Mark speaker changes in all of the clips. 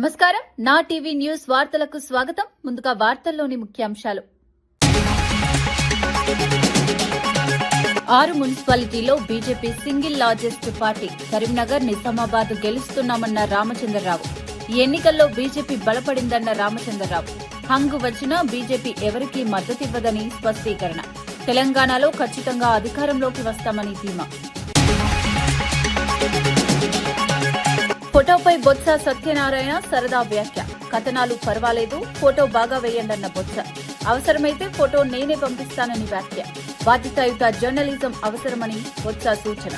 Speaker 1: నమస్కారం. నా TV news వార్తలకు స్వాగతం. ముందుగా వార్తల్లోని ముఖ్యాంశాలు. 6 మున్సిపాలిటీలో BJP single largest party. Karimnagar, Nizamabad గెలుస్తున్నామన్న రామచంద్రరావు. ఈ ఎన్నికల్లో బీజేపీ బలపడిందన్న రామచంద్రరావు. హంగు వచ్చినా బీజేపీ ఎవరికీ మద్దతివ్వదని స్పష్టీకరణ. తెలంగాణలో ఖచ్చితంగా అధికారంలోకి వస్తామని ధీమా. ఫోటోపై బొత్స సత్యనారాయణ సరదా వ్యాఖ్య. కథనాలు పర్వాలేదు, ఫోటో బాగా వేయండన్న బొత్స. అవసరమైతే ఫోటో నేనే పంపిస్తానని వ్యాఖ్య. బాధ్యతాయుత జర్నలిజం అవసరమని బొత్స సూచన.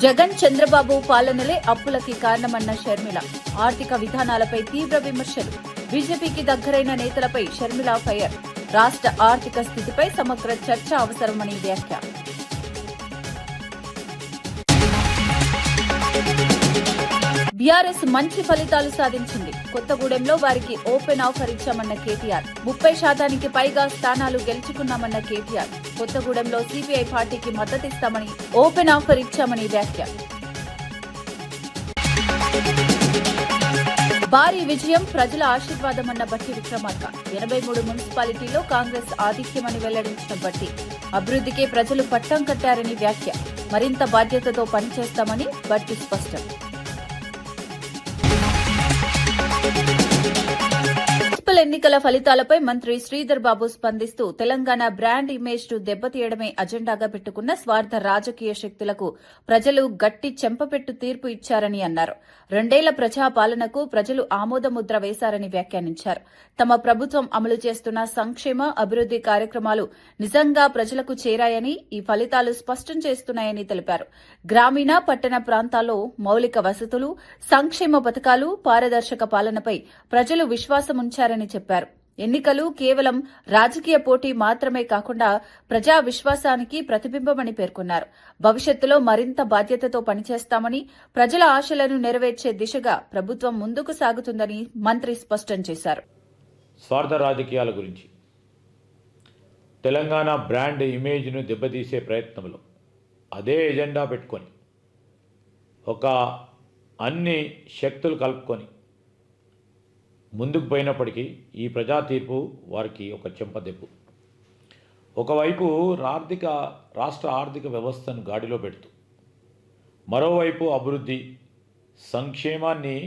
Speaker 1: జగన్, చంద్రబాబు పాలనలే అప్పులకి కారణమన్న షర్మిల. ఆర్థిక విధానాలపై తీవ్ర విమర్శలు. బీజేపీకి దగ్గరైన నేతలపై షర్మిల ఫైర్. రాష్ట్ర ఆర్థిక స్థితిపై సమగ్ర చర్చ అవసరమని వ్యాఖ్య. బీఆర్ఎస్ మంచి ఫలితాలు సాధించింది. కొత్తగూడెంలో వారికి ఓపెన్ ఆఫర్ ఇచ్చామన్న కేటీఆర్. 30% పైగా స్థానాలు గెలుచుకున్నామన్న కేటీఆర్. కొత్తగూడెంలో సిపిఐ పార్టీకి మద్దతిస్తామని ఓపెన్ ఆఫర్ ఇచ్చామని వ్యాఖ్య. భారీ విజయం, ప్రజల ఆశీర్వాదమన్న బట్టి విక్రమార్క. 83 మున్సిపాలిటీల్లో కాంగ్రెస్ ఆధిక్యమని వెల్లడించిన బట్టి. అభివృద్ధికే ప్రజలు పట్టం కట్టారని వ్యాఖ్య. మరింత బాధ్యతతో పనిచేస్తామని బట్టి స్పష్టం. మున్సిపల్ ఎన్నికల ఫలితాలపై మంత్రి శ్రీధర్ బాబు స్పందిస్తూ తెలంగాణ బ్రాండ్ ఇమేజ్ ను దెబ్బతీయడమే అజెండాగా పెట్టుకున్న స్వార్థ రాజకీయ శక్తులకు ప్రజలు గట్టి చెంపపెట్టు తీర్పు ఇచ్చారని అన్నారు. 2 ఏళ్ల ప్రజాపాలనకు ప్రజలు ఆమోదముద్ర వేశారని వ్యాఖ్యానించారు. తమ ప్రభుత్వం అమలు చేస్తున్న సంక్షేమ, అభివృద్ది కార్యక్రమాలు నిజంగా ప్రజలకు చేరాయని ఈ ఫలితాలు స్పష్టం చేస్తున్నాయని తెలిపారు. గ్రామీణ, పట్టణ ప్రాంతాల్లో మౌలిక వసతులు, సంక్షేమ పథకాలు, పారదర్శక పాలనపై ప్రజలు విశ్వాసముంచారని చెప్పారు. ఎన్నికలు కేవలం రాజకీయ పోటీ మాత్రమే కాకుండా ప్రజా విశ్వాసానికి ప్రతిబింబమని పేర్కొన్నారు. భవిష్యత్తులో మరింత బాధ్యతతో పనిచేస్తామని, ప్రజల ఆశలను నెరవేర్చే దిశగా ప్రభుత్వం ముందుకు సాగుతుందని మంత్రి స్పష్టం చేశారు.
Speaker 2: స్వార్థ రాజకీయాల గురించి, తెలంగాణ బ్రాండ్ ఇమేజ్ను దెబ్బతీసే ప్రయత్నంలో అదే ఎజెండా పెట్టుకొని అన్ని శక్తులు కలుపుకొని ముందుకు పోయినప్పటికీ ఈ ప్రజా తీర్పు వారికి ఒక చెంపదెబ్బు. ఒకవైపు రాష్ట్ర ఆర్థిక వ్యవస్థను గాడిలో పెడుతూ, మరోవైపు అభివృద్ధి, సంక్షేమాన్ని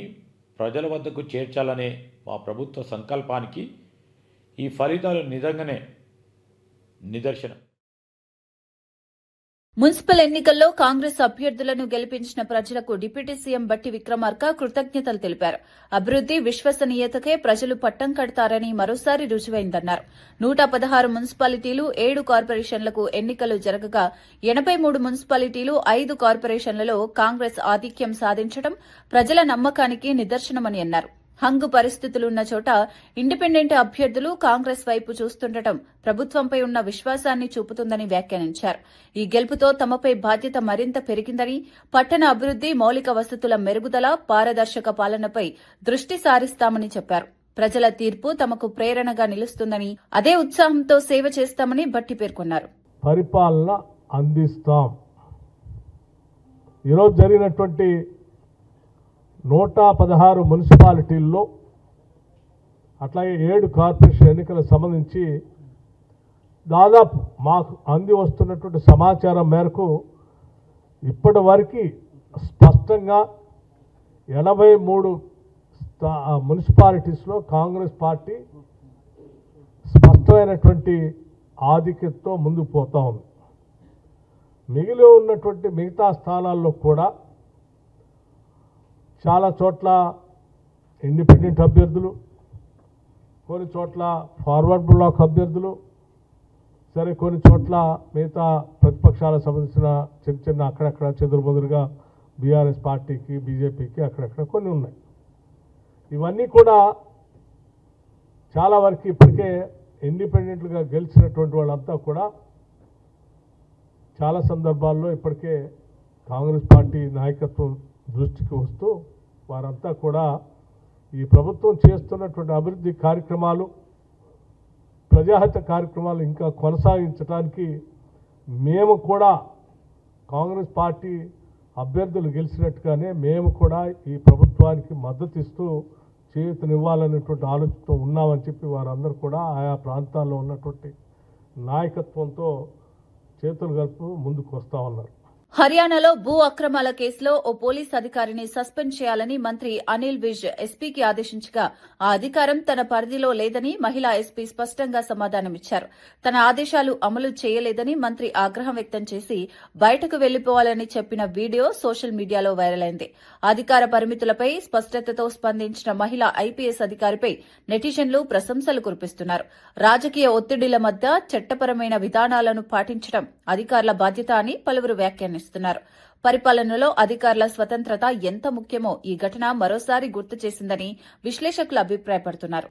Speaker 2: ప్రజల వద్దకు చేర్చాలనే మా ప్రభుత్వ సంకల్పానికి ఈ ఫలితాలు నిజంగానే నిదర్శనం.
Speaker 1: మున్సిపల్ ఎన్నికల్లో కాంగ్రెస్ అభ్యర్థులను గెలిపించిన ప్రజలకు డిప్యూటీ సీఎం బట్టి విక్రమార్క కృతజ్ఞతలు తెలిపారు. అభివృద్ది, విశ్వసనీయతకే ప్రజలు పట్టం కడతారని మరోసారి రుజువైందన్నారు. 116 మున్సిపాలిటీలు, 7 కార్పొరేషన్లకు ఎన్నికలు జరగగా 83 మున్సిపాలిటీలు, 5 కార్పొరేషన్లలో కాంగ్రెస్ ఆధిక్యం సాధించడం ప్రజల నమ్మకానికి నిదర్శనమని అన్నారు. హంగు పరిస్థితులున్న చోట ఇండిపెండెంట్ అభ్యర్థులు కాంగ్రెస్ వైపు చూస్తుండటం ప్రభుత్వంపై ఉన్న విశ్వాసాన్ని చూపుతుందని వ్యాఖ్యానించారు. ఈ గెలుపుతో తమపై బాధ్యత మరింత పెరిగిందని, పట్టణ అభివృద్ది, మౌలిక వసతుల మెరుగుదల, పారదర్శక పాలనపై దృష్టి సారిస్తామని చెప్పారు. ప్రజల తీర్పు తమకు ప్రేరణగా నిలుస్తుందని, అదే ఉత్సాహంతో సేవ చేస్తామని బట్టి పేర్కొన్నారు.
Speaker 3: పరిపాలన అందిస్తాం. ఈరోజు జరిగినటువంటి 116 మున్సిపాలిటీల్లో, అట్లాగే 7 కార్పొరేషన్ ఎన్నికలకు సంబంధించి దాదాపు మాకు అంది వస్తున్నటువంటి సమాచారం మేరకు ఇప్పటి వరకు స్పష్టంగా 83 మున్సిపాలిటీస్లో కాంగ్రెస్ పార్టీ స్పష్టమైనటువంటి ఆధిక్యతతో ముందుకు పోతా ఉంది. మిగిలి ఉన్నటువంటి మిగతా స్థానాల్లో కూడా చాలా చోట్ల ఇండిపెండెంట్ అభ్యర్థులు, కొన్ని చోట్ల ఫార్వర్డ్ బ్లాక్ అభ్యర్థులు, సరే కొన్ని చోట్ల మిగతా ప్రతిపక్షాలకు సంబంధించిన చిన్న అక్కడక్కడ చెదురుమదురుగా బీఆర్ఎస్ పార్టీకి, బీజేపీకి అక్కడక్కడ కొన్ని ఉన్నాయి. ఇవన్నీ కూడా చాలా వరకు ఇప్పటికే ఇండిపెండెంట్గా గెలిచినటువంటి వాళ్ళంతా కూడా చాలా సందర్భాల్లో ఇప్పటికే కాంగ్రెస్ పార్టీ నాయకత్వం దృష్టికి వస్తూ వారంతా కూడా ఈ ప్రభుత్వం చేస్తున్నటువంటి అభివృద్ధి కార్యక్రమాలు, ప్రజాహిత కార్యక్రమాలు ఇంకా కొనసాగించడానికి మేము కూడా కాంగ్రెస్ పార్టీ అభ్యర్థులు గెలిచినట్టుగానే మేము కూడా ఈ ప్రభుత్వానికి మద్దతు ఇస్తూ చేయూతనివ్వాలనేటువంటి ఆలోచనతో ఉన్నామని చెప్పి వారందరూ కూడా ఆయా ప్రాంతాల్లో ఉన్నటువంటి నాయకత్వంతో చేతులు కలుపు ముందుకు వస్తూ ఉన్నారు.
Speaker 1: హర్యానాలో భూ అక్రమాల కేసులో ఓ పోలీస్ అధికారిని సస్పెండ్ చేయాలని మంత్రి అనిల్ విజ్ ఎస్పీకి ఆదేశించగా ఆ అధికారం తన పరిధిలో లేదని మహిళా ఎస్పీ స్పష్టంగా సమాధానమిచ్చారు. తన ఆదేశాలు అమలు చేయలేదని మంత్రి ఆగ్రహం వ్యక్తం చేసి బయటకు వెళ్లిపోవాలని చెప్పిన వీడియో సోషల్ మీడియాలో వైరల్ అయింది. అధికార పరిమితులపై స్పష్టతతో స్పందించిన మహిళా ఐపీఎస్ అధికారిపై నెటిజన్లు ప్రశంసలు కురిపిస్తున్నారు. రాజకీయ ఒత్తిడిల మధ్య చట్టపరమైన విధానాలను పాటించడం అధికారుల బాధ్యత అని పలువురు వ్యాఖ్యానిస్తున్నారు. పరిపాలనలో అధికారుల స్వతంత్రత ఎంత ముఖ్యమో ఈ ఘటన మరోసారి గుర్తు చేసిందని విశ్లేషకులు అభిప్రాయపడుతున్నారు.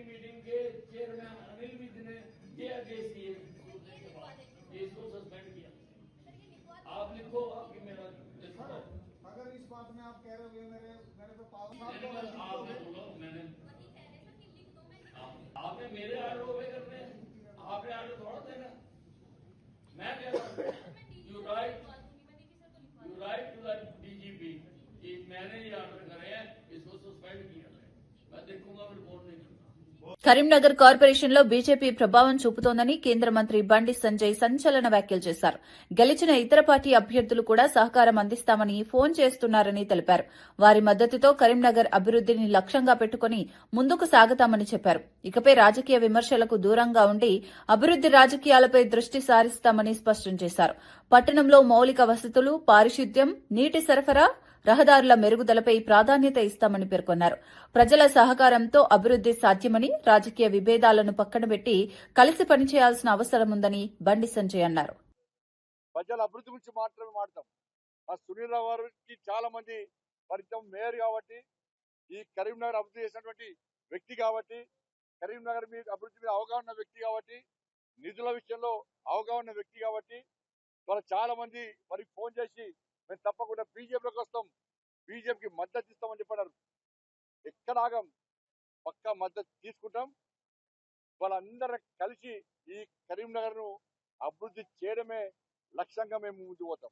Speaker 4: मीटिंग के चेयरमैन अनिल विज ने ये आदेश दिए, इसको सस्पेंड किया। आप लिखो, आपकी मेरा
Speaker 5: अगर इस बात में आप कह रहे हो मेरे पे पावर
Speaker 4: आपने बोलो, मैंने आपने मेरे आर्डर ओबे करने, आपने आर्डर थोड़ा देना। मैं कह रहा हूँ you write to the DGP कि मैंने ये आर्डर करे हैं, इसको सस्पेंड किया। मैं देखूंगा, रिपोर्ट नहीं करूंगा।
Speaker 1: కరీంనగర్ కార్పొరేషన్లో బీజేపీ ప్రభావం చూపుతోందని కేంద్ర మంత్రి బండి సంజయ్ సంచలన వ్యాఖ్యలు చేశారు. గెలిచిన ఇతర పార్టీ అభ్యర్థులు కూడా సహకారం అందిస్తామని ఫోన్ చేస్తున్నారని తెలిపారు. వారి మద్దతుతో కరీంనగర్ అభివృద్దిని లక్ష్యంగా పెట్టుకుని ముందుకు సాగుతామని చెప్పారు. ఇకపై రాజకీయ విమర్శలకు దూరంగా ఉండి అభివృద్ది రాజకీయాలపై దృష్టి సారిస్తామని స్పష్టం చేశారు. పట్టణంలో మౌలిక వసతులు, పారిశుద్ధ్యం, నీటి సరఫరా, రహదారుల మెరుగుదలపై ప్రాధాన్యత ఇస్తామని పేర్కొన్నారు. ప్రజల సహకారంతో అభివృద్ది సాధ్యమని, రాజకీయ విభేదాలను పక్కనబెట్టి కలిసి పనిచేయాల్సిన అవసరం ఉందని బండి సంజయ్ అన్నారు.
Speaker 6: ప్రజల అభివృద్ధి గురించి మాత్రమే మాట్లాడతాం. ఆ సునీల్ రావు గారికి చాలా మంది పరిచయం, మేయర్ కాబట్టి, ఈ కరీంనగర్ అభివృద్ధి చేసినటువంటి వ్యక్తి కాబట్టి, కరీంనగర్ మీద అభివృద్ధి మీద అవగాహన వ్యక్తి కాబట్టి, నిధుల విషయంలో అవగాహన వ్యక్తి కాబట్టి, వాళ్ళ చాలా మంది వారికి ఫోన్ చేసి మేము తప్పకుండా బీజేపీలోకి వస్తాం, బీజేపీకి మద్దతు ఇస్తామని చెప్పారు. ఎక్కడ ఆగం, పక్కా మద్దతు తీసుకుంటాం. వాళ్ళందరూ కలిసి ఈ కరీంనగర్ను అభివృద్ధి చేయడమే లక్ష్యంగా మేము ముందుకు పోతాం.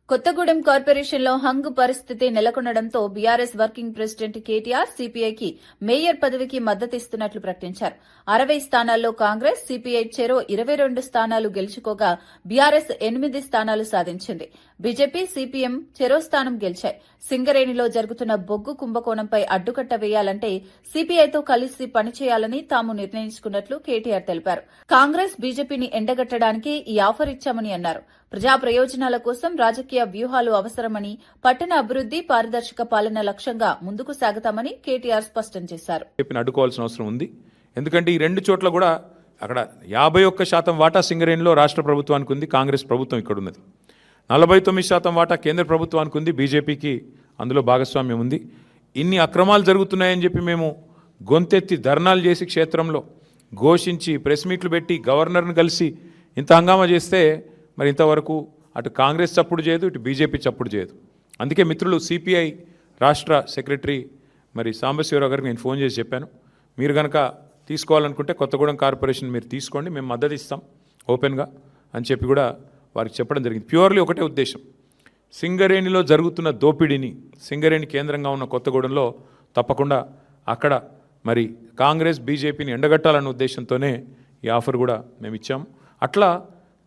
Speaker 1: కొత్తగూడెం కార్పొరేషన్లో హంగు పరిస్థితి నెలకొనడంతో బీఆర్ఎస్ వర్కింగ్ ప్రెసిడెంట్ కేటీఆర్ సీపీఐకి మేయర్ పదవికి మద్దతిస్తున్నట్లు ప్రకటించారు. 60 స్థానాల్లో కాంగ్రెస్, సీపీఐ చెరో 22 స్థానాలు గెలుచుకోగా బీఆర్ఎస్ 8 స్థానాలు సాధించింది. బీజేపీ, సీపీఎం చెరో స్థానం గెలిచాయి. సింగరేణిలో జరుగుతున్న బొగ్గు కుంభకోణంపై అడ్డుకట్ట వేయాలంటే సీపీఐతో కలిసి పనిచేయాలని తాము నిర్ణయించుకున్నట్లు కేటీఆర్ తెలిపారు. కాంగ్రెస్, బీజేపీని ఎండగట్టడానికి ఈ ఆఫర్ ఇచ్చామని అన్నారు. ప్రజా ప్రయోజనాల కోసం రాజకీయ వ్యూహాలు అవసరమని, పట్టణ అభివృద్ది, పారదర్శక పాలన లక్ష్యంగా ముందుకు సాగుతామని కేటీఆర్ స్పష్టం చేశారు.
Speaker 7: అడ్డుకోవాల్సిన అవసరం ఉంది. ఎందుకంటే ఈ రెండు చోట్ల కూడా అక్కడ 51% వాటా సింగరేణిలో రాష్ట్ర ప్రభుత్వానికి ఉంది, కాంగ్రెస్ ప్రభుత్వం ఇక్కడ ఉన్నది. 49% వాటా కేంద్ర ప్రభుత్వానికి ఉంది, బీజేపీకి అందులో భాగస్వామ్యం ఉంది. ఇన్ని అక్రమాలు జరుగుతున్నాయని చెప్పి మేము గొంతెత్తి ధర్నాలు చేసి క్షేత్రంలో ఘోషించి ప్రెస్ మీట్లు పెట్టి గవర్నర్ను కలిసి ఇంత హంగామా చేస్తే మరి ఇంతవరకు అటు కాంగ్రెస్ చప్పుడు చేయదు, ఇటు బీజేపీ చప్పుడు చేయదు. అందుకే మిత్రులు సిపిఐ రాష్ట్ర సెక్రటరీ మరి సాంబశివరావు గారికి నేను ఫోన్ చేసి చెప్పాను, మీరు కనుక తీసుకోవాలనుకుంటే కొత్తగూడెం కార్పొరేషన్ మీరు తీసుకోండి, మేము మద్దతు ఇస్తాం ఓపెన్గా అని చెప్పి కూడా వారికి చెప్పడం జరిగింది. ప్యూర్లీ ఒకటే ఉద్దేశం, సింగరేణిలో జరుగుతున్న దోపిడీని, సింగరేణి కేంద్రంగా ఉన్న కొత్తగూడెంలో తప్పకుండా అక్కడ మరి కాంగ్రెస్, బీజేపీని ఎండగట్టాలన్న ఉద్దేశంతోనే ఈ ఆఫర్ కూడా మేము ఇచ్చాము. అట్లా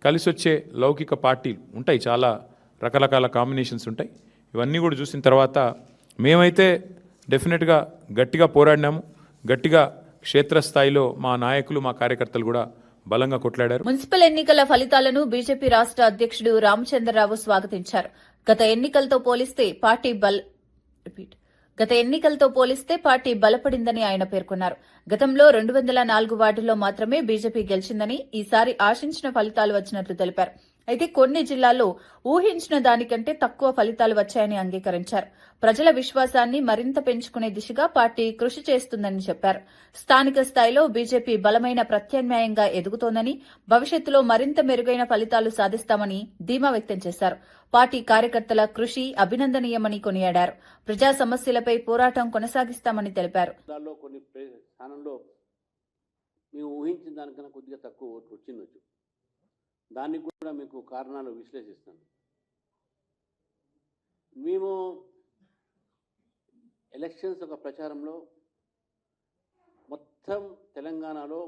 Speaker 7: కలిసి వచ్చే లౌకిక పార్టీలు ఉంటాయి, చాలా రకరకాల కాంబినేషన్స్ ఉంటాయి. ఇవన్నీ కూడా చూసిన తర్వాత మేమైతే డెఫినెట్గా గట్టిగా పోరాడినాము, గట్టిగా క్షేత్రస్థాయిలో మా నాయకులు, మా కార్యకర్తలు కూడా బలంగా కొట్లాడారు.
Speaker 1: మున్సిపల్ ఎన్నికల ఫలితాలను బీజేపీ రాష్ట్ర అధ్యక్షుడు రామచంద్రరావు స్వాగతించారు. గత ఎన్నికలతో పోలిస్తే గత ఎన్నికలతో పోలిస్తే పార్టీ బలపడిందని ఆయన పేర్కొన్నారు. గతంలో 204 వార్డుల్లో మాత్రమే బీజేపీ గెలిచిందని, ఈసారి ఆశించిన ఫలితాలు వచ్చినట్లు తెలిపారు. అయితే కొన్ని జిల్లాల్లో ఊహించిన దానికంటే తక్కువ ఫలితాలు వచ్చాయని అంగీకరించారు. ప్రజల విశ్వాసాన్ని మరింత పెంచుకునే దిశగా పార్టీ కృషి చేస్తుందని చెప్పారు. స్థానిక స్థాయిలో బీజేపీ బలమైన ప్రత్యామ్నాయంగా ఎదుగుతోందని, భవిష్యత్తులో మరింత మెరుగైన ఫలితాలు సాధిస్తామని ధీమా వ్యక్తం చేశారు. పార్టీ కార్యకర్తల కృషి అభినందనీయమని కొనియాడారు. ప్రజా సమస్యలపై పోరాటం కొనసాగిస్తామని తెలిపారు.
Speaker 8: కొన్ని స్థానంలో మేము ఊహించిన దానికన్నా కొద్దిగా తక్కువ ఓట్లు వచ్చిండొచ్చు. దానికి కూడా మీకు కారణాలు విశ్లేషిస్తాను. మేము ఎలక్షన్స్ ఒక ప్రచారంలో మొత్తం తెలంగాణలో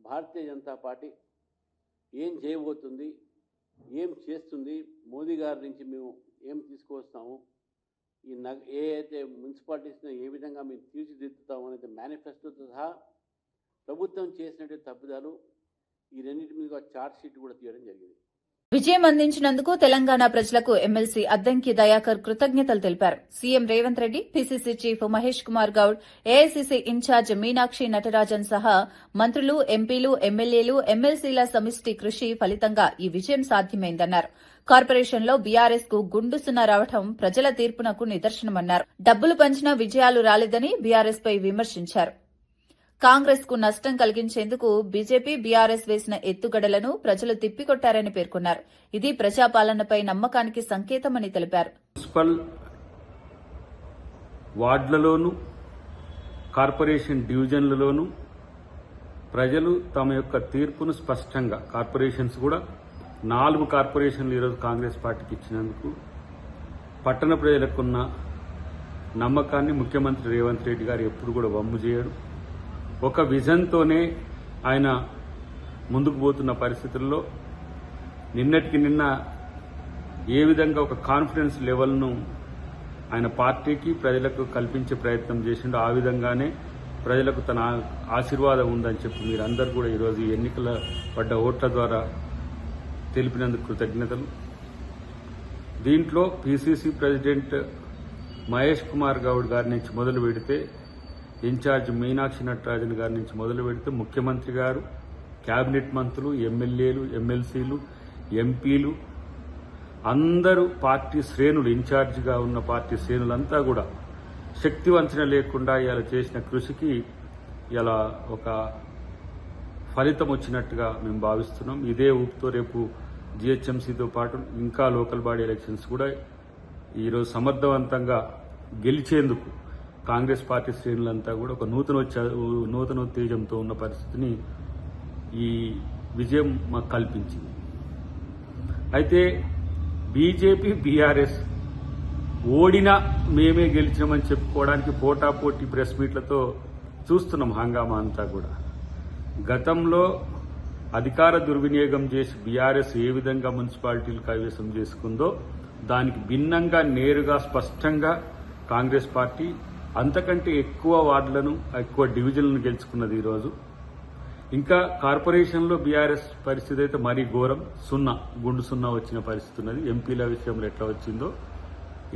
Speaker 8: భారతీయ జనతా పార్టీ ఏం చేయబోతుంది, ఏం చేస్తుంది, మోదీ గారి నుంచి మేము ఏం తీసుకువస్తాము, ఏ అయితే మున్సిపాలిటీస్ని ఏ విధంగా మేము తీర్చిదిద్దుతాము అనేది మేనిఫెస్టోతో సహా ప్రభుత్వం చేసినటువంటి తప్పిదాలు ఈ రెండింటి మీద చార్జ్ షీట్ కూడా తీయడం జరిగింది.
Speaker 1: విజయం అందించినందుకు తెలంగాణ ప్రజలకు ఎమ్మెల్సీ అద్దంకి దయాకర్ కృతజ్ఞతలు తెలిపారు. CM Revanth Reddy, PCC chief Mahesh Kumar Goud, AICC incharge Meenakshi Natarajan సహా మంత్రులు, ఎంపీలు, ఎమ్మెల్యేలు, ఎమ్మెల్సీల సమిష్టి కృషి ఫలితంగా ఈ విజయం సాధ్యమైందన్నారు. కార్పొరేషన్లో బీఆర్ఎస్ కు గుండు సున్నా రావడం ప్రజల తీర్పునకు నిదర్శనమన్నారు. డబ్బులు పంచినా విజయాలు రాలేదని బీఆర్ఎస్ పై విమర్శించారు. కాంగ్రెస్ కు నష్టం కలిగించేందుకు బీజేపీ, బీఆర్ఎస్ వేసిన ఎత్తుగడలను ప్రజలు తిప్పికొట్టారని పేర్కొన్నారు. ఇది ప్రజాపాలనపై నమ్మకానికి సంకేతమని తెలిపారు.
Speaker 9: మున్సిపల్ వార్డులలోనూ కార్పొరేషన్ డివిజన్లలోనూ ప్రజలు తమ యొక్క తీర్పును స్పష్టంగా, కార్పొరేషన్స్ కూడా 4 కార్పొరేషన్లు ఈరోజు కాంగ్రెస్ పార్టీకి ఇచ్చినందుకు పట్టణ ప్రజలకున్న నమ్మకాన్ని ముఖ్యమంత్రి రేవంత్ రెడ్డి గారు ఎప్పుడు కూడా వమ్ము చేయడు. ఒక విజన్తోనే ఆయన ముందుకు పోతున్న పరిస్థితుల్లో నిన్నటికి నిన్న ఏ విధంగా ఒక కాన్ఫిడెన్స్ లెవెల్ను ఆయన పార్టీకి, ప్రజలకు కల్పించే ప్రయత్నం చేసిండో ఆ విధంగానే ప్రజలకు తన ఆశీర్వాదం ఉందని చెప్పి మీరందరూ కూడా ఈరోజు ఎన్నికల పడ్డ ఓట్ల ద్వారా తెలిపినందుకు కృతజ్ఞతలు. దీంట్లో పీసీసీ ప్రెసిడెంట్ మహేష్ కుమార్ గౌడ్ గారి నుంచి మొదలు పెడితే, ఇన్ఛార్జ్ మీనాక్షి నటరాజన్ గారి నుంచి మొదలు పెడితే, ముఖ్యమంత్రి గారు, కేబినెట్ మంత్రులు, ఎమ్మెల్యేలు, ఎమ్మెల్సీలు, ఎంపీలు అందరూ పార్టీ శ్రేణులు, ఇన్ఛార్జిగా ఉన్న పార్టీ శ్రేణులంతా కూడా శక్తి వంచన లేకుండా ఇలా చేసిన కృషికి ఇలా ఒక ఫలితం వచ్చినట్టుగా మేము భావిస్తున్నాం. ఇదే ఊపుతో రేపు జీహెచ్ఎంసీతో పాటు ఇంకా లోకల్ బాడీ ఎలక్షన్స్ కూడా ఈరోజు సమర్థవంతంగా గెలిచేందుకు కాంగ్రెస్ పార్టీ శ్రేణులంతా కూడా ఒక నూతన ఉత్తేజంతో ఉన్న పరిస్థితిని ఈ విజయం మాకు కల్పించింది. అయితే బీజేపీ, బీఆర్ఎస్ ఓడినా మేమే గెలిచినామని చెప్పుకోవడానికి పోటాపోటీ ప్రెస్ మీట్లతో చూస్తున్నాం హంగామా అంతా కూడా. గతంలో అధికార దుర్వినియోగం చేసి బీఆర్ఎస్ ఏ విధంగా మున్సిపాలిటీలు కైవసం చేసుకుందో దానికి భిన్నంగా, నేరుగా, స్పష్టంగా కాంగ్రెస్ పార్టీ అంతకంటే ఎక్కువ వార్డులను, ఎక్కువ డివిజన్లను గెలుచుకున్నది. ఈరోజు ఇంకా కార్పొరేషన్లో బీఆర్ఎస్ పరిస్థితి అయితే మరీ ఘోరం, గుండు సున్నా వచ్చిన పరిస్థితి ఉన్నది. ఎంపీల విషయంలో ఎట్లా వచ్చిందో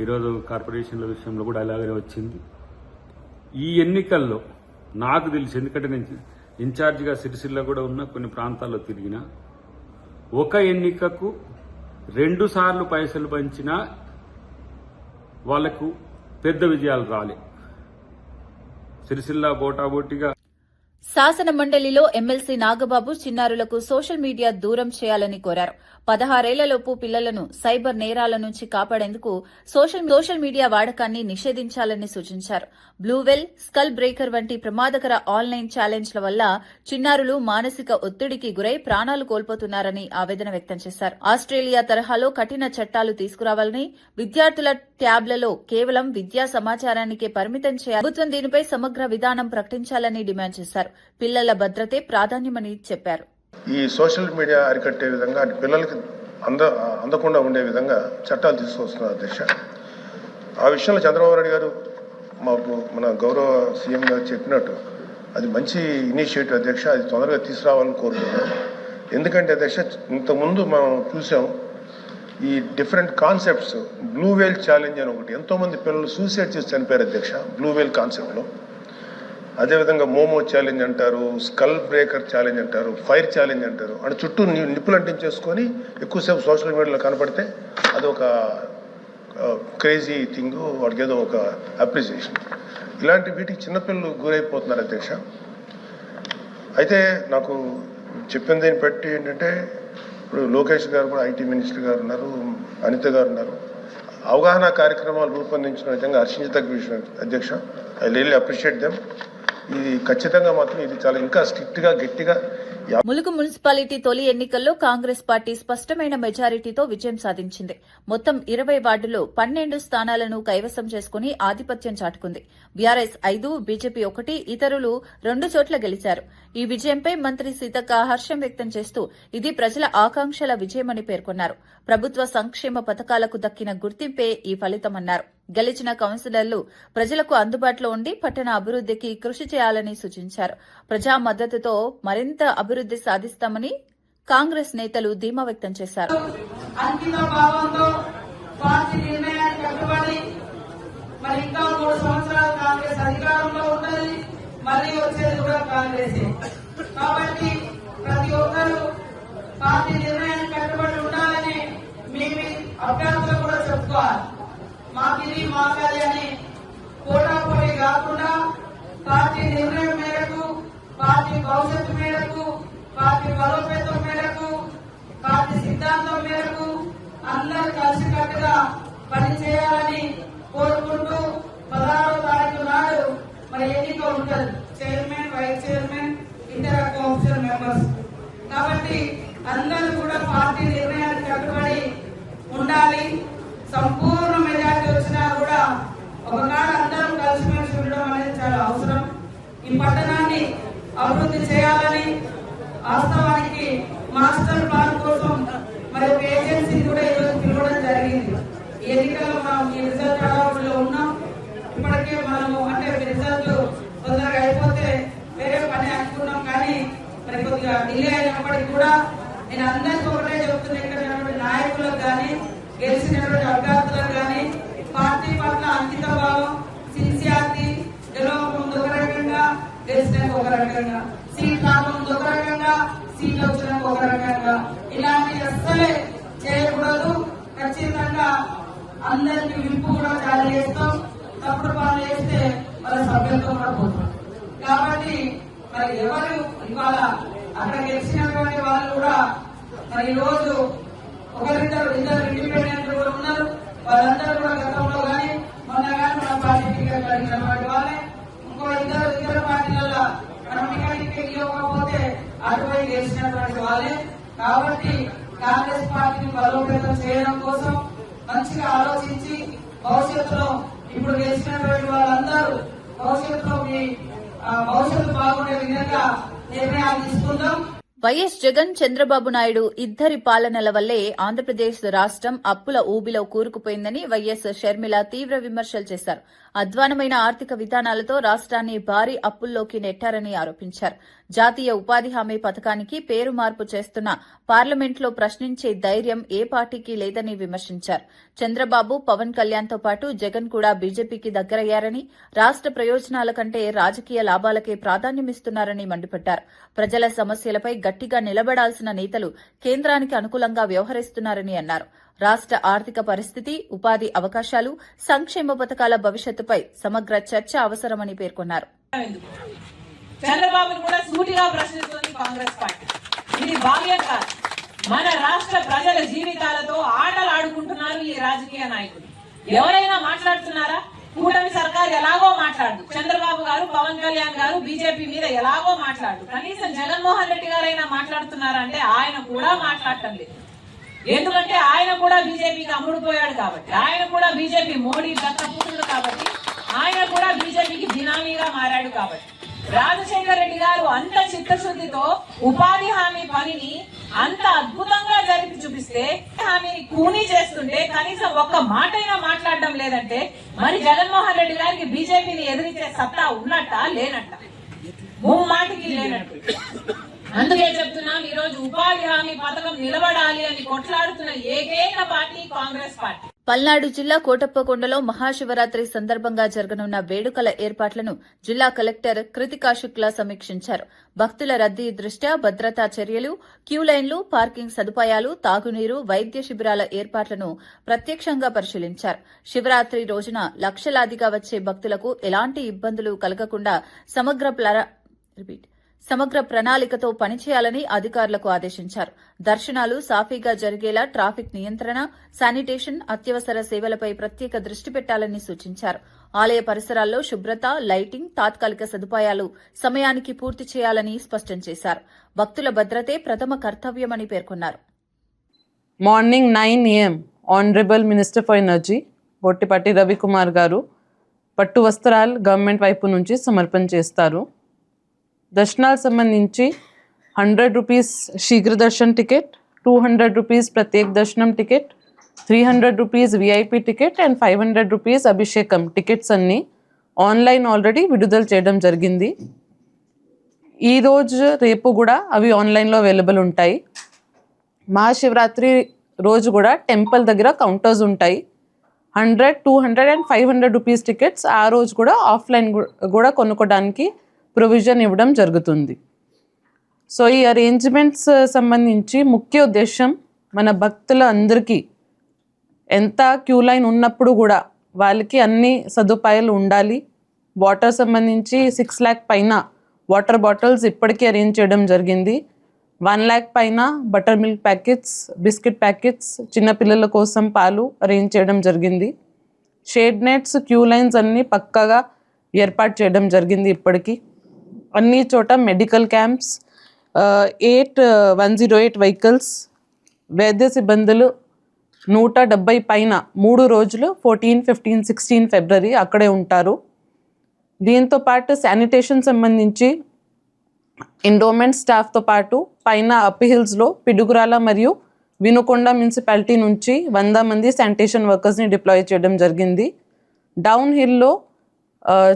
Speaker 9: ఈరోజు కార్పొరేషన్ల విషయంలో కూడా అలాగనే వచ్చింది. ఈ ఎన్నికల్లో నాకు తెలిసి, ఎందుకంటే నేను ఇన్ఛార్జిగా సిరిసిల్ల కూడా ఉన్న, కొన్ని ప్రాంతాల్లో తిరిగిన, ఒక ఎన్నికకు 2 సార్లు పైసలు పంచినా వాళ్లకు పెద్ద విజయాలు రాలే. సిరిసిల్ల బోటాబోటిగా.
Speaker 1: శాసన మండలిలో ఎమ్మెల్సీ నాగబాబు చిన్నారులకు సోషల్ మీడియా దూరం చేయాలని కోరారు. 16 ఏళ్లలోపు పిల్లలను సైబర్ నేరాల నుంచి కాపాడేందుకు సోషల్ మీడియా వాడకాన్ని నిషేధించాలని సూచించారు. బ్లూవెల్, స్కల్ బ్రేకర్ వంటి ప్రమాదకర ఆన్లైన్ ఛాలెంజ్ల వల్ల చిన్నారులు మానసిక ఒత్తిడికి గురై ప్రాణాలు కోల్పోతున్నారని ఆవేదన వ్యక్తం చేశారు. ఆస్ట్రేలియా తరహాలో కఠిన చట్టాలు తీసుకురావాలని, విద్యార్థుల ట్యాబ్లలో కేవలం విద్యా సమాచారానికే పరిమితం చేయాలని, ప్రభుత్వం దీనిపై సమగ్ర విధానం ప్రకటించాలని డిమాండ్ చేశారు. పిల్లల భద్రతే ప్రాధాన్యమని చెప్పారు.
Speaker 10: ఈ సోషల్ మీడియా అరికట్టే విధంగా, పిల్లలకి అందకుండా ఉండే విధంగా చట్టాలు తీసుకొస్తున్నారు అధ్యక్ష. ఆ విషయంలో చంద్రబాబు నాయుడు గారు మాకు, మన గౌరవ సీఎం గారు చెప్పినట్టు అది మంచి ఇనిషియేటివ్ అధ్యక్ష. అది తొందరగా తీసుకురావాలని కోరుతున్నాం. ఎందుకంటే అధ్యక్ష, ఇంతకుముందు మనం చూసాం, ఈ డిఫరెంట్ కాన్సెప్ట్స్, బ్లూ వేల్ ఛాలెంజ్ అని ఒకటి, ఎంతోమంది పిల్లలు సూసైడ్ చేసి చనిపోయారు అధ్యక్ష బ్లూ వేల్ కాన్సెప్ట్లో. అదేవిధంగా మోమో ఛాలెంజ్ అంటారు, స్కల్ బ్రేకర్ ఛాలెంజ్ అంటారు, ఫైర్ ఛాలెంజ్ అంటారు. అంటే చుట్టూ నిప్పులు అంటించేసుకొని ఎక్కువసేపు సోషల్ మీడియాలో కనపడితే అది ఒక క్రేజీ థింగ్, వాడికి ఏదో ఒక అప్రిసియేషన్. ఇలాంటి వీటికి చిన్నపిల్లలు గురైపోతున్నారు అధ్యక్ష. అయితే నాకు చెప్పిన దీన్ని బట్టి ఏంటంటే, ఇప్పుడు లోకేష్ గారు కూడా ఐటీ మినిస్టర్ గారు ఉన్నారు, అనిత గారు ఉన్నారు, అవగాహన కార్యక్రమాలు రూపొందించిన విధంగా హర్షించదగ్గ విషయం అధ్యక్ష. I really appreciate them. ఇది ఖచ్చితంగా మాత్రం ఇది చాలా ఇంకా స్ట్రిక్ట్గా గట్టిగా.
Speaker 1: ములుగు మున్సిపాలిటీ తొలి ఎన్నికల్లో కాంగ్రెస్ పార్టీ స్పష్టమైన మెజారిటీతో విజయం సాధించింది. మొత్తం 20 వార్డుల్లో 12 స్థానాలను కైవసం చేసుకుని ఆధిపత్యం చాటుకుంది. బీఆర్ఎస్ 5, బీజేపీ 1, ఇతరులు 2 చోట్ల గెలిచారు. ఈ విజయంపై మంత్రి సీతక్క హర్షం వ్యక్తం చేస్తూ ఇది ప్రజల ఆకాంక్షల విజయమని పేర్కొన్నారు. ప్రభుత్వ సంక్షేమ పథకాలకు దక్కిన గుర్తింపే ఈ ఫలితమన్నారు. గెలిచిన కౌన్సిలర్లు ప్రజలకు అందుబాటులో ఉండి పట్టణ అభివృద్దికి కృషి చేయాలని సూచించారు. ప్రజా మద్దతుతో మరింత అభివృద్ది సాధిస్తామని కాంగ్రెస్ నేతలు ధీమా వ్యక్తం చేశారు.
Speaker 11: అంకిత భావంతో పార్టీ నిర్ణయానికి కట్టుబడి మరి ఇంకా 3 సంవత్సరాలు కాంగ్రెస్ అధికారంలో ఉన్నది, మళ్ళీ వచ్చేది కూడా కాంగ్రెసే. కాబట్టి ప్రతి ఒక్కరూ పార్టీ నిర్ణయానికి కట్టుబడి ఉండాలని మేము అభ్యర్థులు కూడా చెప్పుకోవాలి. మాకిది మాకది అని పోటాపోటీ కాకుండా పార్టీ నిర్ణయం మేరకు, పార్టీ భవిష్యత్తు మేరకు, పార్టీ బలోపేతం మేరకు, పార్టీ సిద్ధాంతం మేరకు అందరూ కలిసికట్టుగా పనిచేయాలని కోరుకుంటూ 16వ తారీఖు నాడు మరి ఎన్నిక ఉంటుంది. చైర్మన్, వైస్ చైర్మన్, ఇతర కౌన్సిల్ మెంబర్స్. కాబట్టి అందరూ కూడా పార్టీ నిర్ణయానికి కట్టుబడి ఉండాలి. సంపూర్ణ మెజార్టీ వచ్చినా కూడా ఒకనాడు అందరం కలిసిమెలిసి ఉండడం అనేది చాలా అవసరం. ఈ పట్టణాన్ని అభివృద్ధి చేయాలని వాస్తవానికి మాస్టర్ ప్లాన్ కోసం మరి ఒక ఏజెన్సీ కూడా ఈరోజు పిలవడం జరిగింది. ఈ ఎన్నికల్లో మనం ఈ రిజల్ట్ అడవుల్లో ఉన్నాం. ఇప్పటికే మనము అంటే రిజల్ట్ తొందరగా అయిపోతే వేరే పని అనుకున్నాం, కానీ మరి కొద్దిగా డిలే అయినప్పటికీ కూడా నేను అందరికీ ఒకటే చెప్తున్నా, ఇక్కడ నాయకులకు కానీ గెలిచినటువంటి అభ్యర్థులకు కానీ పార్టీ పట్ల అంకిత భావం, సిన్సియారిటీ, గెలవక ముందు ఒక రకంగా, గెలిచినాక ఒక రకంగా, సీట్ రాకముందు ఒక రకంగా, సీట్లు వచ్చినాక ఒక రకంగా, ఇలాంటి అస్సలే చేయకూడదు. ఖచ్చితంగా అందరికి విప్పు కూడా జారీ చేస్తాం. తప్పుడు పనులు చేస్తే వాళ్ళ సభ్యత్వం కూడా పోతాం. కాబట్టి మరి ఎవరు ఇవాళ అక్కడ గెలిచినటువంటి వాళ్ళు కూడా మరి ఈ రోజు ఇద్దరు ఇండిపెండెంట్ కూడా ఉన్నారు. వాళ్ళందరూ కూడా గతంలో కానీ మొన్న కానీ మన పార్టీ టికెట్ అడిగినటువంటి వాళ్ళే. ఇంకో ఇతర పార్టీలలో మనం టికెట్ ఇవ్వకపోతే అటువైపు గెలిచినటువంటి వాళ్ళే. కాబట్టి కాంగ్రెస్ పార్టీని బలోపేతం చేయడం కోసం మంచిగా ఆలోచించి భవిష్యత్తులో ఇప్పుడు గెలిచినటువంటి వాళ్ళందరూ భవిష్యత్తులో మీ భవిష్యత్తు బాగుండే విధంగా నిర్ణయాలు తీసుకుందాం.
Speaker 1: వైఎస్ జగన్, చంద్రబాబు నాయుడు ఇద్దరి పాలనల వల్లే ఆంధ్రప్రదేశ్ రాష్ట్రం అప్పుల ఊబిలో కూరుకుపోయిందని వైఎస్ షర్మిల తీవ్ర విమర్శలు చేశారు. అధ్వానమైన ఆర్థిక విధానాలతో రాష్ట్రాన్ని భారీ అప్పుల్లోకి నెట్టారని ఆరోపించారు. జాతీయ ఉపాధి హామీ పథకానికి పేరు మార్పు చేస్తున్న పార్లమెంట్లో ప్రశ్నించే ధైర్యం ఏ పార్టీకి లేదని విమర్శించారు. చంద్రబాబు, పవన్ కళ్యాణ్తో పాటు జగన్ కూడా బీజేపీకి దగ్గరయ్యారని, రాష్ట్ర ప్రయోజనాల కంటే రాజకీయ లాభాలకే ప్రాధాన్యమిస్తున్నారని మండిపడ్డారు. ప్రజల సమస్యలపై గట్టిగా నిలబడాల్సిన నేతలు కేంద్రానికి అనుకూలంగా వ్యవహరిస్తున్నారని అన్నారు. రాష్ట్ర ఆర్థిక పరిస్థితి, ఉపాధి అవకాశాలు, సంక్షేమ పథకాల భవిష్యత్తుపై సమగ్ర చర్చ అవసరమని పేర్కొన్నారు.
Speaker 11: చంద్రబాబును కూడా సూటిగా ప్రశ్నిస్తుంది కాంగ్రెస్ పార్టీ. ఇది భావ్యం కాదు. మన రాష్ట్ర ప్రజల జీవితాలతో ఆటలు ఆడుకుంటున్నారు ఈ రాజకీయ నాయకులు. ఎవరైనా మాట్లాడుతున్నారా? కూటమి సర్కారు ఎలాగో మాట్లాడు, చంద్రబాబు గారు, పవన్ కళ్యాణ్ గారు బీజేపీ మీద ఎలాగో మాట్లాడు, కనీసం జగన్మోహన్ రెడ్డి గారైనా మాట్లాడుతున్నారంటే ఆయన కూడా మాట్లాడటం లేదు. ఎందుకంటే ఆయన కూడా బీజేపీకి అమ్ముడుపోయాడు కాబట్టి, ఆయన కూడా బీజేపీ మోడీ దత్తపుత్రుడు కాబట్టి, ఆయన కూడా బీజేపీకి బినామీగా మారాడు కాబట్టి. రాజశేఖర రెడ్డి గారు అంత చిత్తశుద్ధితో ఉపాధి హామీ పనిని అంత అద్భుతంగా జరిపి చూపిస్తే, హామీని కూనీ చేస్తుంటే కనీసం ఒక్క మాటైనా మాట్లాడడం లేదంటే మరి జగన్మోహన్ రెడ్డి గారికి బీజేపీని ఎదిరించే సత్తా ఉన్నట్ట లేనట్ట? ముమ్మాటికి లేనట్టు. అందుకే చెప్తున్నాం, ఈ రోజు ఉపాధి హామీ పథకం నిలబడాలి అని కొట్లాడుతున్న ఏకైక పార్టీ కాంగ్రెస్ పార్టీ.
Speaker 1: పల్నాడు జిల్లా కోటప్పకొండలో మహాశివరాత్రి సందర్భంగా జరగనున్న వేడుకల ఏర్పాట్లను జిల్లా కలెక్టర్ కృతికా శుక్లా సమీక్షించారు. భక్తుల రద్దీ దృష్ట్యా భద్రతా చర్యలు, క్యూలైన్లు, పార్కింగ్ సదుపాయాలు, తాగునీరు, వైద్య శిబిరాల ఏర్పాట్లను ప్రత్యక్షంగా పరిశీలించారు. శివరాత్రి రోజున లక్షలాదిగా వచ్చే భక్తులకు ఎలాంటి ఇబ్బందులు కలగకుండా సమగ్ర ప్రణాళికతో పనిచేయాలని అధికారులకు ఆదేశించారు. దర్శనాలు సాఫీగా జరిగేలా ట్రాఫిక్ నియంత్రణ, శానిటేషన్, అత్యవసర సేవలపై ప్రత్యేక దృష్టి పెట్టాలని సూచించారు. ఆలయ పరిసరాల్లో శుభ్రత, లైటింగ్, తాత్కాలిక సదుపాయాలు సమయానికి పూర్తి చేయాలని స్పష్టం చేశారు. భక్తుల భద్రతే ప్రథమ కర్తవ్యమని పేర్కొన్నారు.
Speaker 12: Morning 9 AM honourable minister for energy Bottipati Ravikumar గారు పట్టు వస్త్రాలు గవర్నమెంట్ వైపు నుంచి సమర్పణ చేస్తారు. దర్శనాలకు సంబంధించి 100 రూపీస్ శీఘ్ర దర్శన్ టికెట్, 200 రూపీస్ ప్రత్యేక దర్శనం ticket, 300 rupees VIP ticket and 500 rupees అభిషేకం టికెట్స్ అన్ని ఆన్లైన్ ఆల్రెడీ విడుదల చేయడం జరిగింది. ఈ రోజు రేపు కూడా అవి ఆన్లైన్లో అవైలబుల్ ఉంటాయి. మహాశివరాత్రి రోజు కూడా టెంపుల్ దగ్గర కౌంటర్స్ ఉంటాయి. 100, 200 అండ్ 500 రూపీస్ టికెట్స్ ఆ రోజు కూడా ఆఫ్లైన్ కూడా కొనుక్కోవడానికి ప్రొవిజన్ ఇవ్వడం జరుగుతుంది. సో ఈ అరేంజ్మెంట్స్ సంబంధించి ముఖ్య ఉద్దేశం మన భక్తుల అందరికీ ఎంత క్యూ లైన్ ఉన్నప్పుడు కూడా వాళ్ళకి అన్ని సదుపాయాలు ఉండాలి. వాటర్ సంబంధించి 6 lakh పైన వాటర్ బాటిల్స్ ఇప్పటికీ అరేంజ్ చేయడం జరిగింది. 1 lakh పైన butter milk packets, biscuit packets, చిన్నపిల్లల కోసం పాలు అరేంజ్ చేయడం జరిగింది. షేడ్ నెట్స్, క్యూ లైన్స్ అన్నీ పక్కాగా ఏర్పాటు చేయడం జరిగింది. ఇప్పటికీ అన్ని చోట మెడికల్ క్యాంప్స్, 108 వెహికల్స్, వైద్య సిబ్బందులు 170 పైన 3 రోజులు 14, 15, 16 ఫిబ్రవరి అక్కడే ఉంటారు. దీంతో పాటు శానిటేషన్ సంబంధించి ఎండోమెంట్ స్టాఫ్తో పాటు పైన అప్ హిల్స్లో పిడుగురాల మరియు వినుకొండ మున్సిపాలిటీ నుంచి 100 మంది శానిటేషన్ వర్కర్స్ని డిప్లాయ్ చేయడం జరిగింది. డౌన్ హిల్లో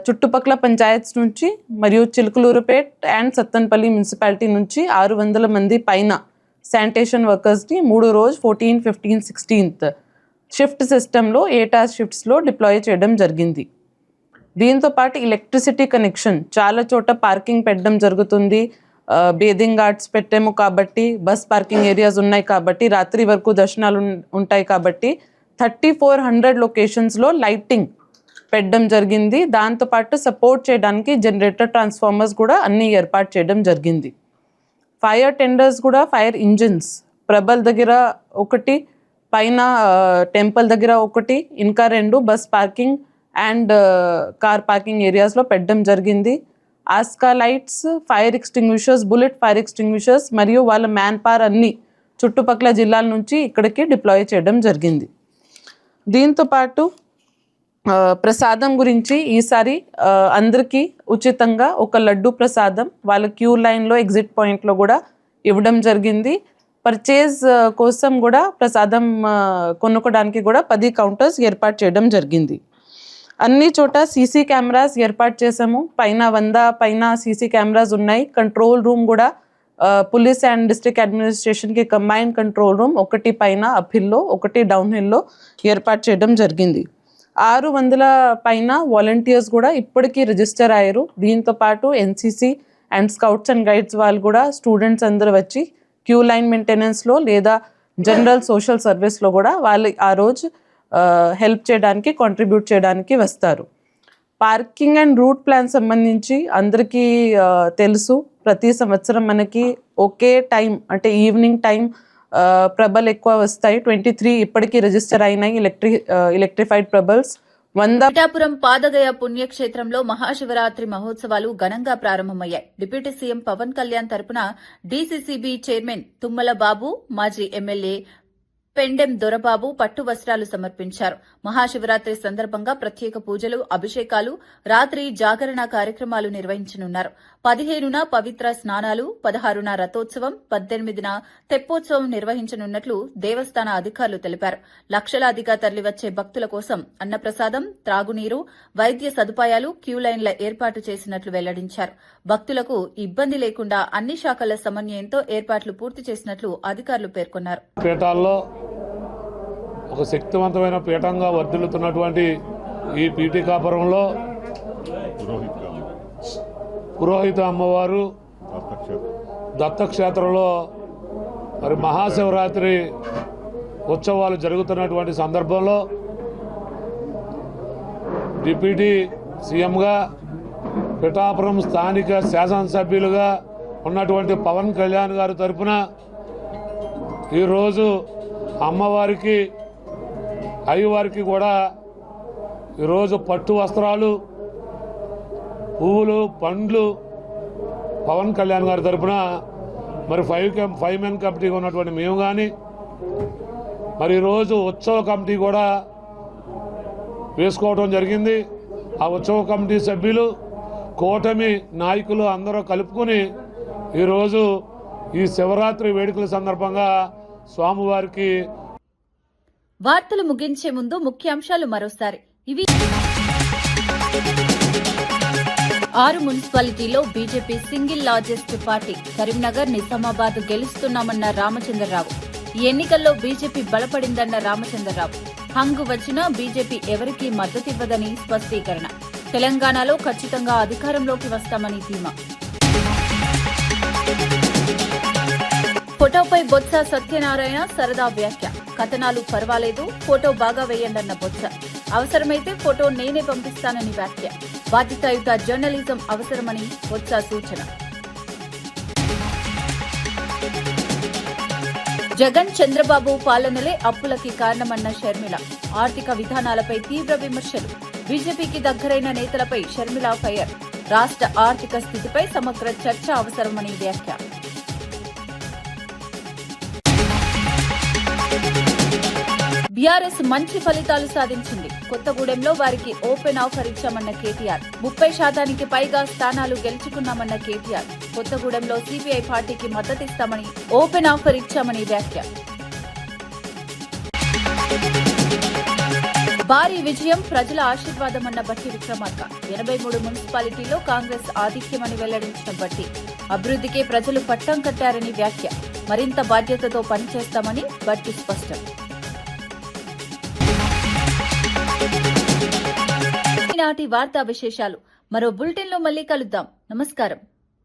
Speaker 12: చుట్టుపక్కల పంచాయత్స్ నుంచి మరియు చిలుకలూరుపేట్ అండ్ సత్తన్పల్లి మున్సిపాలిటీ నుంచి 600 మంది పైన శానిటేషన్ వర్కర్స్ని 3 రోజు 14, 15, 16th షిఫ్ట్ సిస్టంలో 8 hours షిఫ్ట్స్లో డిప్లాయ్ చేయడం జరిగింది. దీంతో పాటు ఎలక్ట్రిసిటీ కనెక్షన్ చాలా చోట పార్కింగ్ పెట్టడం జరుగుతుంది. బేదింగ్ ఘాట్స్ పెట్టాము కాబట్టి, బస్ పార్కింగ్ ఏరియాస్ ఉన్నాయి కాబట్టి, రాత్రి వరకు దర్శనాలు ఉంటాయి కాబట్టి 3400 లొకేషన్స్లో లైటింగ్ పెట్టడం జరిగింది. దాంతోపాటు సపోర్ట్ చేయడానికి జనరేటర్, ట్రాన్స్ఫార్మర్స్ కూడా అన్నీ ఏర్పాటు చేయడం జరిగింది. ఫైర్ టెండర్స్ కూడా, ఫైర్ ఇంజిన్స్ ప్రభల్ దగ్గర 1, పైన టెంపుల్ దగ్గర 1, ఇంకా 2 bus parking and car parking ఏరియాస్లో పెట్టడం జరిగింది. ఆస్కా lights, fire extinguishers, bullet fire extinguishers మరియు వాళ్ళ మ్యాన్ పవర్ అన్ని చుట్టుపక్కల జిల్లాల నుంచి ఇక్కడికి డిప్లాయ్ చేయడం జరిగింది. దీంతోపాటు ప్రసాదం గురించి ఈసారి అందరికీ ఉచితంగా ఒక లడ్డు ప్రసాదం వాళ్ళ క్యూ లైన్లో ఎగ్జిట్ పాయింట్లో కూడా ఇవ్వడం జరిగింది. పర్చేజ్ కోసం కూడా ప్రసాదం కొనుక్కోవడానికి కూడా 10 కౌంటర్స్ ఏర్పాటు చేయడం జరిగింది. అన్ని చోట సీసీ కెమెరాస్ ఏర్పాటు చేసాము. పైన 100 పైన సీసీ కెమెరాస్ ఉన్నాయి. కంట్రోల్ రూమ్ కూడా పోలీస్ అండ్ డిస్ట్రిక్ట్ అడ్మినిస్ట్రేషన్కి కంబైన్ కంట్రోల్ రూమ్ 1 పైన అప్ హిల్లో, 1 డౌన్ హిల్లో ఏర్పాటు చేయడం జరిగింది. 600 పైన వాలంటీర్స్ కూడా ఇప్పటికీ రిజిస్టర్ అయ్యారు. దీంతో పాటు NCC and scouts and guides వాళ్ళు కూడా స్టూడెంట్స్ అందరూ వచ్చి క్యూ లైన్ మెయింటెనెన్స్లో లేదా జనరల్ సోషల్ సర్వీస్లో కూడా వాళ్ళు ఆ రోజు హెల్ప్ చేయడానికి, కాంట్రిబ్యూట్ చేయడానికి వస్తారు. పార్కింగ్ అండ్ రూట్ ప్లాన్ సంబంధించి అందరికీ తెలుసు. ప్రతి సంవత్సరం మనకి ఒకే టైం అంటే ఈవినింగ్ టైం ప్రభల్ ఎక్కువ వస్తాయి. 23 ఇప్పటికీ రిజిస్టర్ అయినాయి ఎలక్ట్రిఫైడ్ ప్రభల్స్.
Speaker 1: పిఠాపురం పాదగయ పుణ్యక్షేత్రంలో మహాశివరాత్రి మహోత్సవాలు ఘనంగా ప్రారంభమయ్యాయి. డిప్యూటీ సీఎం పవన్ కళ్యాణ్ తరపున డీసీసీబీ చైర్మన్ తుమ్మల బాబు, మాజీ ఎమ్మెల్యే పెండెం దొరబాబు పట్టు వస్త్రాలు సమర్పించారు. మహాశివరాత్రి సందర్భంగా ప్రత్యేక పూజలు, అభిషేకాలు, రాత్రి జాగరణ కార్యక్రమాలు నిర్వహించనున్నారు. 15న పవిత్ర స్నానాలు, 16న రథోత్సవం, 18న తెప్పోత్సవం నిర్వహించనున్నట్లు దేవస్థాన అధికారులు తెలిపారు. లక్షలాదిగా తరలివచ్చే భక్తుల కోసం అన్నప్రసాదం, త్రాగునీరు, వైద్య సదుపాయాలు, క్యూలైన్ల ఏర్పాటు చేసినట్లు వెల్లడించారు. భక్తులకు ఇబ్బంది లేకుండా అన్ని శాఖల సమన్వయంతో ఏర్పాట్లు పూర్తి చేసినట్లు అధికారులు పేర్కొన్నారు.
Speaker 3: పీఠాల్లో ఒక శక్తివంతమైన పీఠంగా వర్ధిల్లుతున్నటువంటి ఈ పీఠికాపురంలో పురోహిత అమ్మవారు దత్తక్షేత్రంలో మరి మహాశివరాత్రి ఉత్సవాలు జరుగుతున్నటువంటి సందర్భంలో డిప్యూటీ సీఎంగా పిఠాపురం స్థానిక శాసనసభ్యులుగా ఉన్నటువంటి పవన్ కళ్యాణ్ గారి తరఫున ఈరోజు అమ్మవారికి అయ్యవారికి కూడా ఈరోజు పట్టు వస్త్రాలు, పువ్వులు, పండ్లు పవన్ కళ్యాణ్ గారి తరఫున మరి 5 మెన్ కమిటీగా ఉన్నటువంటి మేము కానీ మరి ఈరోజు ఉత్సవ కమిటీ కూడా వేసుకోవడం జరిగింది. ఆ ఉత్సవ కమిటీ సభ్యులు, కూటమి నాయకులు అందరూ కలుపుకొని ఈరోజు ఈ శివరాత్రి వేడుకల సందర్భంగా స్వామివారికి.
Speaker 1: వార్తలు ముగించే ముందు ముఖ్యాంశాలు మరోసారి. ఇవి 6 మున్సిపాలిటీలో BJP single largest party. Karimnagar, Nizamabad గెలుస్తున్నామన్న రామచంద్రరావు. ఈ ఎన్నికల్లో బీజేపీ బలపడిందన్న రామచంద్రరావు. హంగు వచ్చినా బీజేపీ ఎవరికీ మద్దతివ్వదని స్పష్టీకరణ. తెలంగాణలో ఖచ్చితంగా అధికారంలోకి వస్తామని ధీమా. ఫోటోపై బొత్స సత్యనారాయణ సరదా వ్యాఖ్య. కథనాలు పర్వాలేదు, ఫోటో బాగా వేయండన్న బొత్స. అవసరమైతే ఫోటో నేనే పంపిస్తానని వ్యాఖ్య. బాధ్యతాయుత జర్నలిజం అవసరమని బొత్స సూచన. జగన్, చంద్రబాబు పాలనలే అప్పులకి కారణమన్న షర్మిల. ఆర్థిక విధానాలపై తీవ్ర విమర్శలు. బీజేపీకి దగ్గరైన నేతలపై షర్మిల ఫైర్. రాష్ట్ర ఆర్థిక స్థితిపై సమగ్ర చర్చ అవసరమని వ్యాఖ్య. బీఆర్ఎస్ మంచి ఫలితాలు సాధించింది. కొత్తగూడెంలో వారికి ఓపెన్ ఆఫర్ ఇచ్చామన్న కేటీఆర్. 30% పైగా స్థానాలు గెలుచుకున్నామన్న కేటీఆర్. కొత్తగూడెంలో సిపిఐ పార్టీకి మద్దతిస్తామని ఓపెన్ ఆఫర్ ఇచ్చామని వ్యాఖ్య. భారీ విజయం, ప్రజల ఆశీర్వాదమన్న బట్టి విక్రమార్క. 83 మున్సిపాలిటీల్లో కాంగ్రెస్ ఆధిక్యమని వెల్లడించిన బట్టి. అభివృద్ధికే ప్రజలు పట్టం కట్టారని వ్యాఖ్య. మరింత బాధ్యతతో పనిచేస్తామని బట్టి స్పష్టం. ఈనాటి వార్తా విశేషాలు. మరో బులెటిన్లో మళ్లీ కలుద్దాం. నమస్కారం.